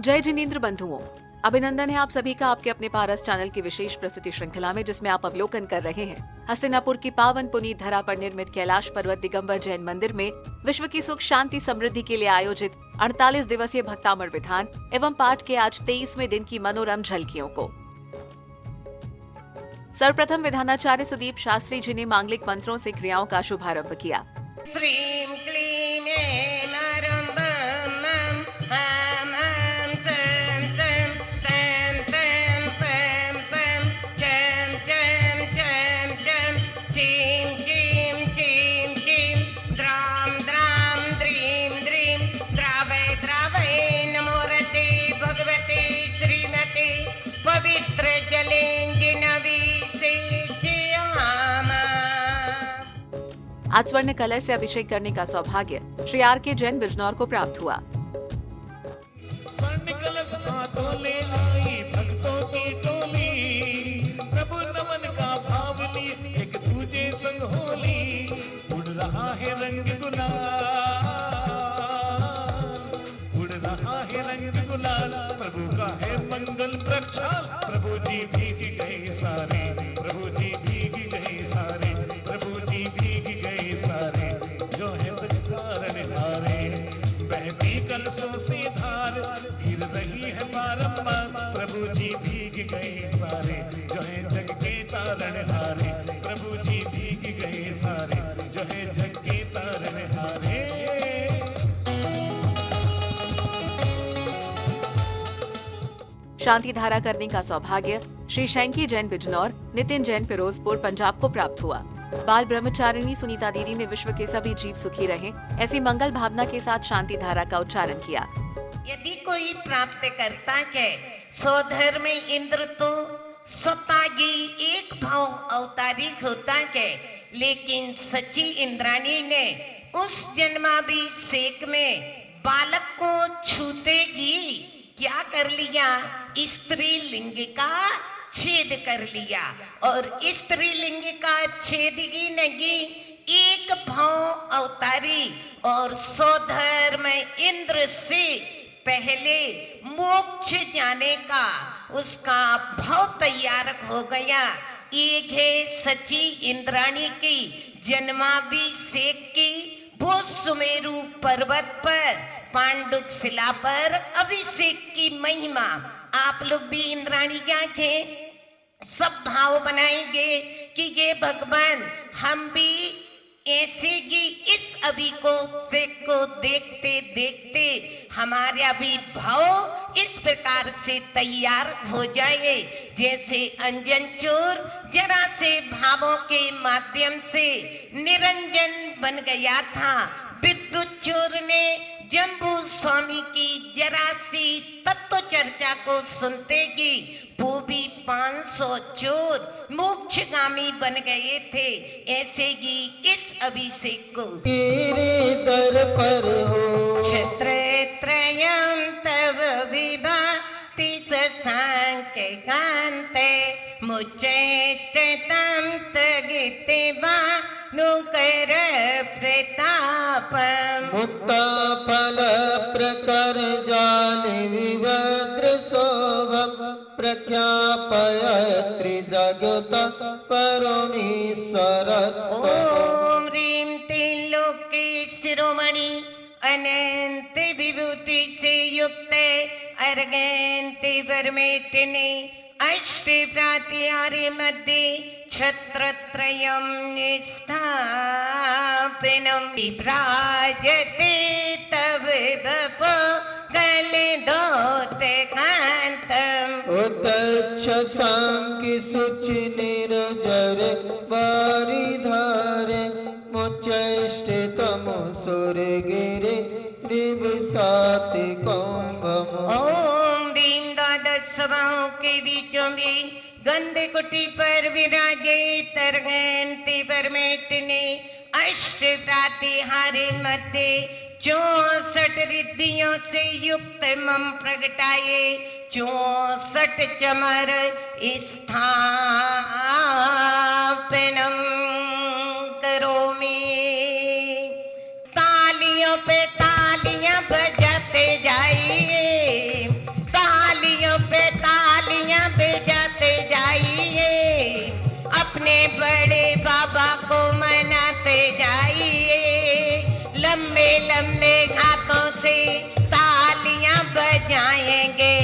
जय जिनेंद्र बंधुओं, अभिनंदन है आप सभी का आपके अपने पारस चैनल की विशेष प्रस्तुति श्रृंखला में, जिसमें आप अवलोकन कर रहे हैं हस्तिनापुर की पावन पुनीत धरा पर निर्मित कैलाश पर्वत दिगंबर जैन मंदिर में विश्व की सुख शांति समृद्धि के लिए आयोजित 48 दिवसीय भक्तामर विधान एवं पाठ के आज 23वें दिन की मनोरम झलकियों को। सर्वप्रथम विधानाचार्य सुदीप शास्त्री जी ने मांगलिक मंत्रों से क्रियाओं का शुभारंभ किया। श्रीं क्लीं ऐं नरं बं मं हं हं चं चं तं तं पं पं चं चं चं चं चीं चीं चीं चीं द्रां द्रां द्रीं द्रीं द्रावै द्रावै नमो रते भगवते श्रीमते पवित्र जलेंजिनवी से आज स्वर्ण कलर से अभिषेक करने का सौभाग्य श्री आर के जैन बिजनौर को प्राप्त हुआ। स्वर्ण कलश हाथों ले आई भक्तों की टोली, प्रभु नमन का भाव ली एक दूजे संग होली, उड़ रहा है रंग गुलाल, उड़ रहा है रंग गुलाल, प्रभु का है मंगल प्रक्षाल, प्रभु जी भीग गए सारे, प्रभु जी भीग गए सारे, प्रभु जी भीग गए सारे, जो है कारण हारे, बहती कलशों से धार गिर रही है बारंबार, प्रभु जी भीग गए सारे, जो है जग के तारण हारे, प्रभु जी भीग गए सारे, जो है जग के तारण हारे। शांति धारा करने का सौभाग्य श्री शैंकी जैन बिजनौर, नितिन जैन फिरोजपुर पंजाब को प्राप्त हुआ। बाल ब्रह्मचारिणी सुनीता दीदी ने विश्व के सभी जीव सुखी रहें ऐसी मंगल भावना के साथ शांति धारा का उच्चारण किया। यदि कोई प्राप्त करता है स्वधर्म में इंद्र तो स्वतागी एक भाव अवतारिक होता है, लेकिन सच्ची इंद्राणी ने उस जन्माभिषेक में बालक को छूते ही क्या कर लिया, स्त्री लिंग का छेद कर लिया, और स्त्री लिंग का छेद ही नहीं एक भाव अवतारी और स्वधर्म इंद्र से पहले मोक्ष जाने का उसका भाव तैयार हो गया। एक है सच्ची इंद्राणी की जन्माभिषेक की वो सुमेरु पर्वत पर पांडुक शिला पर अभिषेक की महिमा। आप लोग भी इंद्राणी क्या थे, सब भाव बनाएंगे कि ये भगवान हम भी ऐसे ही इस अभिषेक को देखते देखते हमारा भी भाव इस प्रकार से तैयार हो जाए, जैसे अंजन चोर जरा से भावों के माध्यम से निरंजन बन गया था। विद्युत चोर ने जम्बू स्वामी की जरा सी तत्व चर्चा को सुनते ही वो भी 500 चोर मोक्षगामी बन गए थे। ऐसे ही इस अभिषेक को तेरे दर पर हो क्षत्रत्रयं तव विभाति सांख्य कांते मुच्चैस्तं तगिते वा नुकर प्रतापम मुक्ता फल प्रकर जान विवद्र शोभम प्रख्यापय त्रिजगत परमेश्वर। ओम ह्रीं त्रिलोके शिरोमणि अनंत विभूति से युक्त अर्घंति वर्मेटिने अष्ट प्रात्यारे मध्ये छत्रत्रयं स्थापनम विभ्राजते तव बपो कलदोत कांतम उतच्छ सांख्य सुचि निर्जर बारिधारे मुच्चैष्ट तमो सुर गिरे विसाति कुंभम। ओम भीम द्वादश सभाओं के बीचों में गंध कुटी पर विराजे तरगंती पर मेटने अष्ट प्रातिहार्य मध्य 64 रिद्धियों से युक्त मम प्रगटाए 64 चमर स्थापनम करोमि। तालियों पे तालियां बजाते जाइए, तालियों पे तालियां बजाते जाइए, अपने बड़े बाबा को मनाते जाइए। लंबे लंबे हाथों से तालियां बजाएंगे,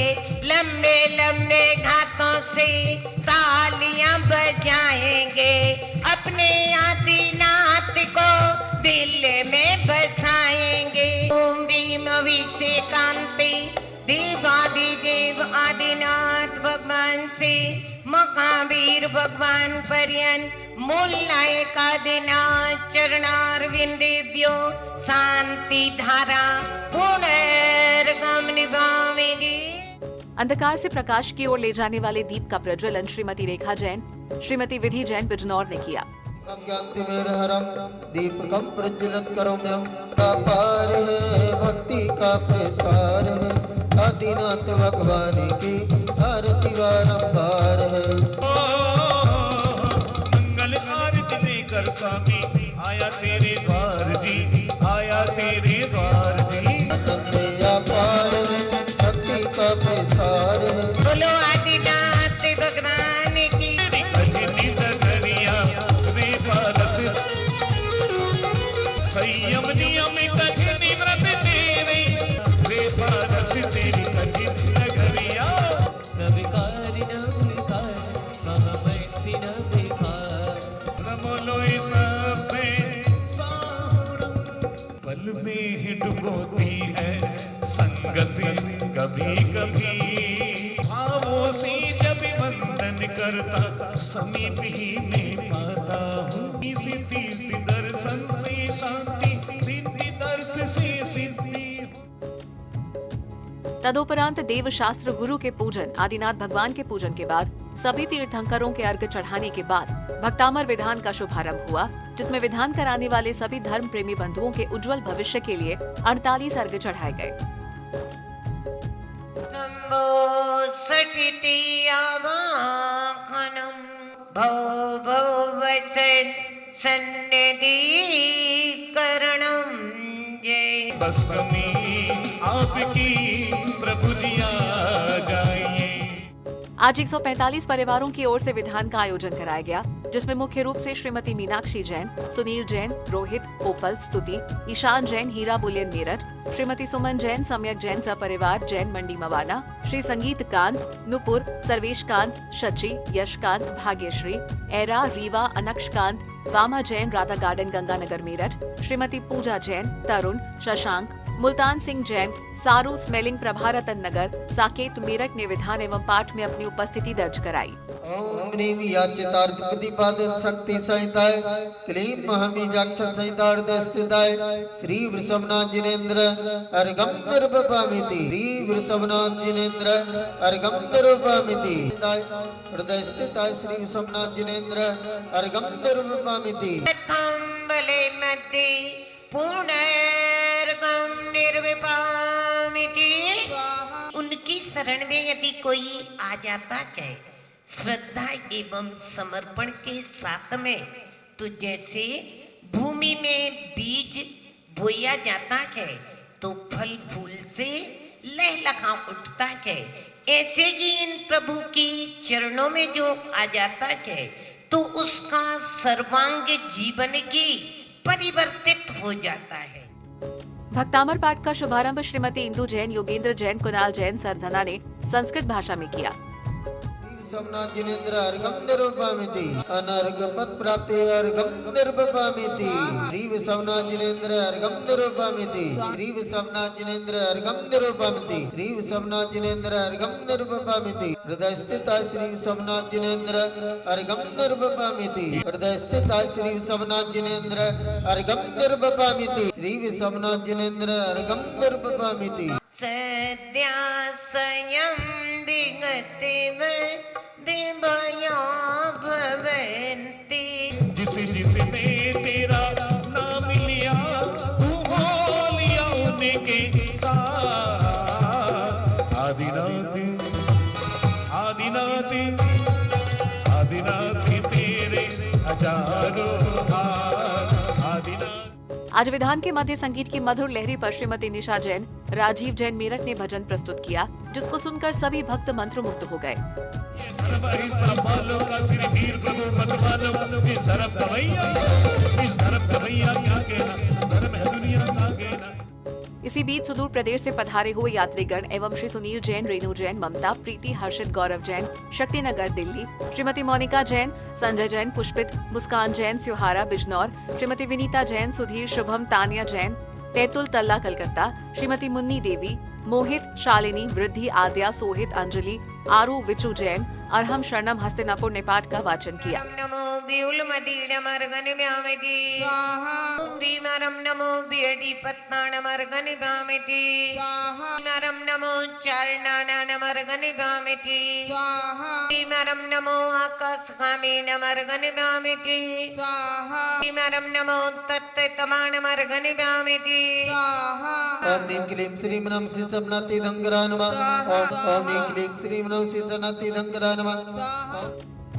लंबे लंबे हाथों से तालियां बजाएंगे, अपने आदिनाथ को दिल में बसाएंगे। ओम ह्रीम अभिषेकांति देवादिदेव आदिनाथ भगवान से महावीर भगवान पर्यंत मूल नायक आदिनाथ चरणारविंदेभ्यो शांति धारा पुनर्गम निभावेगी। अंधकार से प्रकाश की ओर ले जाने वाले दीप का प्रज्वलन श्रीमती रेखा जैन, श्रीमती विधि जैन बिजनौर ने किया। अज्ञातिमेरहरम दीपकम प्रज्वलित करोम्यहम। पार है भक्ति का प्रसार है, आदिनाथ भगवान की आरती बारंबार है। मंगल आरती लेकर स्वामी आया तेरे द्वार जी, आया तेरे द्वार जी। नंदिया पार है भक्ति का प्रसार है। बोलो आदिनाथ भगवान की। संयम नियम कठिन व्रत तेरे, वे पारस तेरी कठिन नगरिया। नविकारी नविकार महामैत्री नविकार। रमलोई सब में साहुरम, पल में ही डुबोती है संगति कभी कभी। भावों से जब बंधन करता समीप ही में पाता हूँ। इसी तीर्थ दर्शन से शांति, सिद्धि दर्श से सिद्धि। तदुपरांत देव शास्त्र गुरु के पूजन, आदिनाथ भगवान के पूजन के बाद सभी तीर्थंकरों के अर्घ्य चढ़ाने के बाद भक्तामर विधान का शुभारंभ हुआ, जिसमें विधान कराने वाले सभी धर्म प्रेमी बंधुओं के उज्जवल भविष्य के लिए 48 अर्घ्य चढ़ाए गए। भव भव वचन सन्निधि करणम जय। बस कमी आपकी प्रभु जी आ जाइए। आज 145 परिवारों की ओर से विधान का आयोजन कराया गया, जिसमें मुख्य रूप से श्रीमती मीनाक्षी जैन, सुनील जैन, रोहित, ओपल, स्तुति, ईशान जैन, हीरा बुलियन मेरठ, श्रीमती सुमन जैन, सम्यक जैन सपरिवार जैन मंडी मवाना, श्री संगीत कांत, नुपुर, सर्वेश कांत, शची, यशकांत, भाग्यश्री, एरा, रीवा, अनक्षकांत, वामा जैन, राधा गार्डन गंगानगर मेरठ, श्रीमती पूजा जैन, तरुण, शशांक, मुल्तान सिंह जैन, सारू स्मेलिंग प्रभारतन नगर, साकेत मेरठ ने विधान एवं पाठ में अपनी उपस्थिति दर्ज कराई। ओम ह्रीं याचितार्थिपतिपादन शक्ति संहिताय क्लीं महाबीजाक्ष संहितार्धस्थिताय श्री वृषभनाथ जिनेन्द्र अर्घम निर्वपामिति। श्री वृषभनाथ जिनेन्द्र अर्घम निर्वपामिति। हृदय स्थिताय श्री वृषभनाथ जिनेन्द्र अर्घम निर्वपामिति। बले मध्य पुनर्गम निर्विपामिति। उनकी शरण में यदि कोई आ जाता है श्रद्धा एवं समर्पण के साथ में, तो जैसे भूमि में बीज बोया जाता है तो फल फूल से लहलहा उठता है, ऐसे ही इन प्रभु की चरणों में जो आ जाता है तो उसका सर्वांग जीवन ही परिवर्तित हो जाता है। भक्तामर पाठ का शुभारंभ श्रीमती इंदु जैन, योगेंद्र जैन, कुणाल जैन, सरधना ने संस्कृत भाषा में किया। सोमनाथ जिनेन्द्र अर्घम निरूपयामि अनर्घ पद प्राप्ति अर्घम निरूपयामि श्री सोमनाथ जिनेन्द्र अर्घम निरूपयामि श्री सोमनाथ जिनेन्द्र अर्घम निरूपयामि श्री सोमनाथ जिनेन्द्र अर्घम निरूपयामि हृदय स्थित श्री सोमनाथ जिनेन्द्र अर्घम निरूपयामि हृदय स्थित श्री सोमनाथ जिनेन्द्र अर्घम निरूपयामि श्री सोमनाथ जिनेन्द्र अर्घम निरूपयामि सद्या स्वयं विगतिव दिव्या भवन्ति जिसे जिसने तेरा नाम लिया तू हो लिया उनके साथ आदिनाथ आदिनाथ आदिनाथ तेरे हजारों हाथ आदिनाथ। आज विधान के मध्य संगीत की मधुर लहरी पर श्रीमती निशा जैन, राजीव जैन मेरठ ने भजन प्रस्तुत किया, जिसको सुनकर सभी भक्त मंत्रमुग्ध हो गए। इसी बीच सुदूर प्रदेश से पधारे हुए यात्रीगण एवं श्री सुनील जैन, रेणु जैन, ममता, प्रीति, हर्षित, गौरव जैन, शक्तिनगर दिल्ली, श्रीमती मोनिका जैन, संजय जैन, पुष्पित, मुस्कान जैन, स्योहारा बिजनौर, श्रीमती विनीता जैन, सुधीर, शुभम, तानिया जैन, तैतुल तल्ला कलकत्ता, श्रीमती मुन्नी देवी, मोहित, शालिनी, वृद्धि, आद्या, सोहित, अंजलि, आरू, विचू जैन, अरहम शरणम हस्तिनापुर ने पाठ का वाचन किया। नमो व्यूल मदीडमर्गन व्यामिति ह्रीमरम नमो बियडी पत्नानमर्गन व्यामिति ह्रीमरम नमो चारणानमर्गन व्यामिति ह्रीमरम नमो आकाशगामिनमर्गन व्यामिति ह्रीमरम नमो तत्तमानमर्गन व्यामिति ओम नीम क्लीं श्रीं नमः श्री सोमनाथी धंगरा नमः ओम नीम क्लीं श्रीं नमः श्री सोमनाथी धंगरा नमः।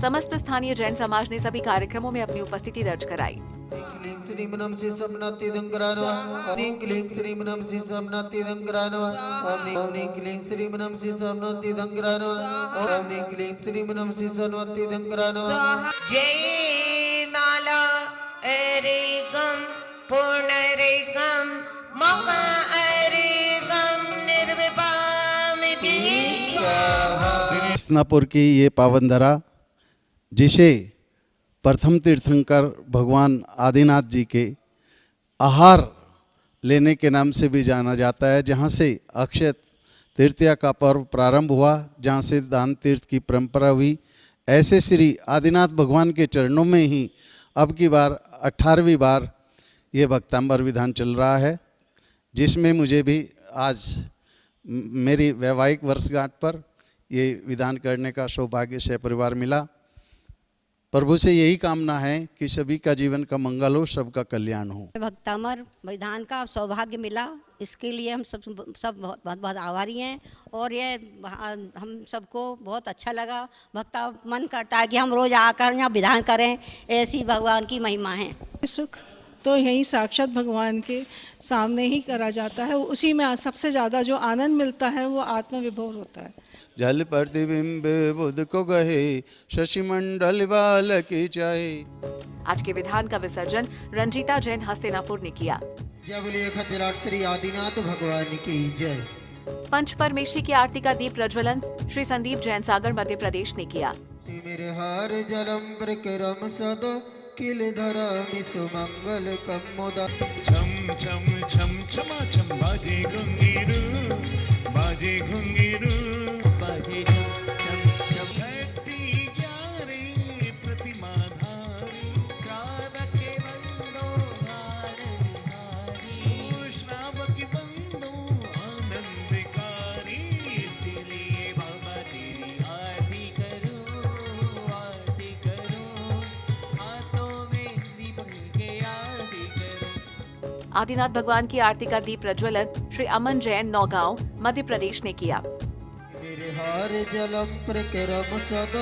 समस्त स्थानीय जैन समाज ने सभी कार्यक्रमों में अपनी उपस्थिति दर्ज कराई। क्लीं श्रीं नमः श्री सोमनाथी धंगरा नमः ओम नीम क्लीं श्रीं नमः श्री सोमनाथी धंगरा नमः ओम नीम क्लीं श्रीं नमः श्री सोमनाथी धंगरा नमः ओम नीम क्लीं श्रीं नमः श्री सोमनाथी धंगरा नमः। जय माला अरे गम पूर्ण रे गम मौका अरे गम निर्विपामिति। हस्तिनापुर की ये पावन धरा, जिसे प्रथम तीर्थंकर भगवान आदिनाथ जी के आहार लेने के नाम से भी जाना जाता है, जहाँ से अक्षय तृतीया का पर्व प्रारंभ हुआ, जहाँ से दान तीर्थ की परंपरा हुई। ऐसे श्री आदिनाथ भगवान के चरणों में ही अब की बार 18वीं बार ये भक्तांबर विधान चल रहा है, जिसमें मुझे भी आज मेरी वैवाहिक वर्षगांठ पर ये विधान करने का सौभाग्य से परिवार मिला। प्रभु से यही कामना है कि सभी का जीवन का मंगल हो, सबका कल्याण हो। भक्तामर विधान का सौभाग्य मिला, इसके लिए हम सब बहुत बहुत बहुत आभारी हैं। और ये हम सबको बहुत अच्छा लगा। भक्ता मन करता है कि हम रोज़ आकर यहाँ विधान करें, ऐसी भगवान की महिमा है। सुख तो यही साक्षात भगवान के सामने ही करा जाता है, उसी में सबसे ज़्यादा जो आनंद मिलता है वो आत्मविभोर होता है। जल प्रतिबिंब बुध को गहे, शशि मंडल बाल की चाहे। आज के विधान का विसर्जन रंजीता जैन हस्तिनापुर ने किया। जय बोलिए खजराट श्री आदिनाथ भगवान की जय। पंच परमेश्वरी की आरती का दीप प्रज्वलन श्री संदीप जैन सागर मध्य प्रदेश ने किया। मेरे हार जलम प्रकरम सद किल धरा सुमंगल कमोदा। छम छम छम छमा छम बाजे घुंघरू बाजे घुंघरू बाजे छम छम छठी ग्यारह प्रतिमा धारी श्रावक बंदो हारी श्रावक बंदो आनंदकारी, इसलिए बाबा तेरी आरती करो हाथों में दीप के आरती करो। आदिनाथ भगवान की आरती का दीप प्रज्वलन श्री अमन जैन नौगांव मध्य प्रदेश ने किया। मेरे हार जलम प्रकरम सद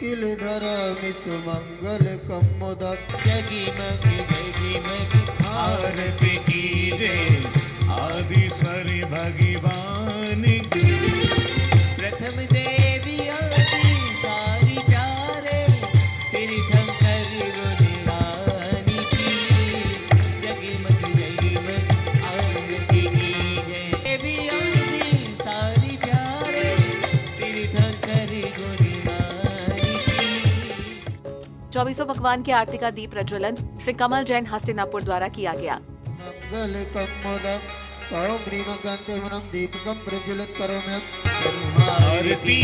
किल धरा सुमंगल कमोदक। जगी आरती कीजिए आदि स्वर भगवान की। प्रथम देवी आदि सारी प्यारे तेरी शंकर रानी की। जगमग आरती कीजिए देवी आदि सारी प्यारे तेरी शंकर रानी 24 भगवान की आरती का दीप प्रज्वलन श्री कमल जैन हस्तिनापुर द्वारा किया गया। मंगलकं मोदक सौम्रीमकान्तिमनं दीपकं प्रज्वलित करोमि। आरती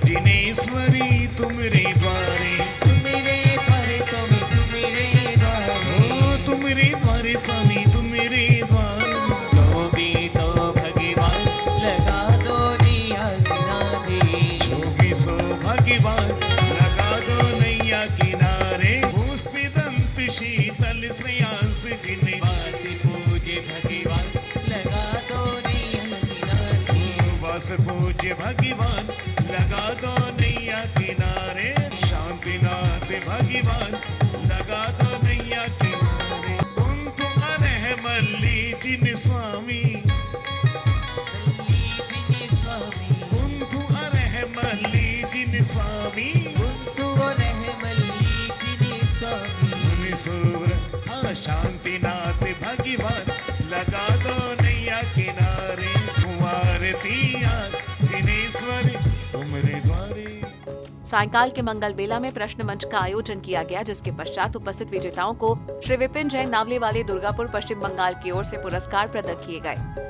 जिनेश्वरी तुमरे द्वारे, तुमरे द्वारे स्वामी तुमरे द्वारे, ओ तुमरे द्वारे स्वामी तुमरे द्वारे। जो भी सो भगवान लगा दो नैया किनारे, जो भी सो भगवान लगा दो नैया किनारे। पुष्पिदंत शीतल श्रेयांस जिन्हें वासी पूजे भगवान लगा दो नैया किनारे, वास पूज्य भगवान लगा दो नैया किनारे। शांतिनाथ भगवान लगा दो नैया किनारे। कुंतु अनह मल्लिजिन स्वामी, कुंतु अनह मल्लिजिन स्वामी, कुंतु अनह मल्लिजिन स्वामी। मुनि सुव्र शांतिनाथ भगवान लगा दो नैया किनारे। आरती जिनेश्वरी तुमरे द्वारे। सायंकाल के मंगल बेला में प्रश्न मंच का आयोजन किया गया, जिसके पश्चात उपस्थित विजेताओं को श्री विपिन जैन नावले वाले दुर्गापुर पश्चिम बंगाल की ओर से पुरस्कार प्रदान किए गए।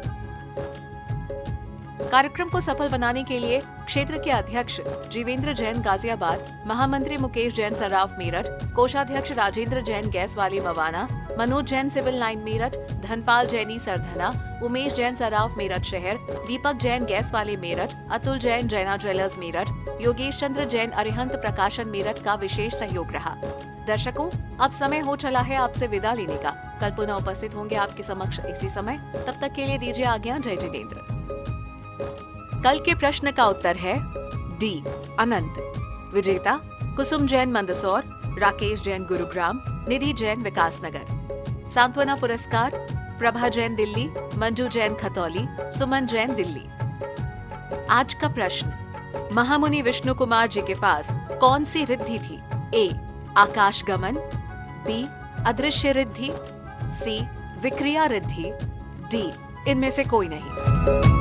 कार्यक्रम को सफल बनाने के लिए क्षेत्र के अध्यक्ष जीवेंद्र जैन गाजियाबाद, महामंत्री मुकेश जैन सराफ मेरठ, कोषाध्यक्ष राजेंद्र जैन गैस वाली मवाना, मनोज जैन सिविल लाइन मेरठ, धनपाल जैनी सरधना, उमेश जैन सराफ मेरठ शहर, दीपक जैन गैस वाले मेरठ, अतुल जैन जैना ज्वेलर्स मेरठ, योगेश चंद्र जैन अरिहंत प्रकाशन मेरठ का विशेष सहयोग रहा। दर्शकों, अब समय हो चला है आपसे विदा लेने का। कल पुनः उपस्थित होंगे आपके समक्ष इसी समय। तब तक के लिए दीजिए आज्ञा। जय जितेंद्र। कल के प्रश्न का उत्तर है डी अनंत। विजेता कुसुम जैन मंदसौर, राकेश जैन गुरुग्राम, निधि जैन विकासनगर। सांत्वना पुरस्कार प्रभा जैन दिल्ली, मंजू जैन खतौली, सुमन जैन दिल्ली। आज का प्रश्न, महामुनि विष्णु कुमार जी के पास कौन सी रिद्धि थी? ए आकाश गमन, बी अदृश्य रिद्धि, सी विक्रिया रिद्धि, डी इनमें से कोई नहीं।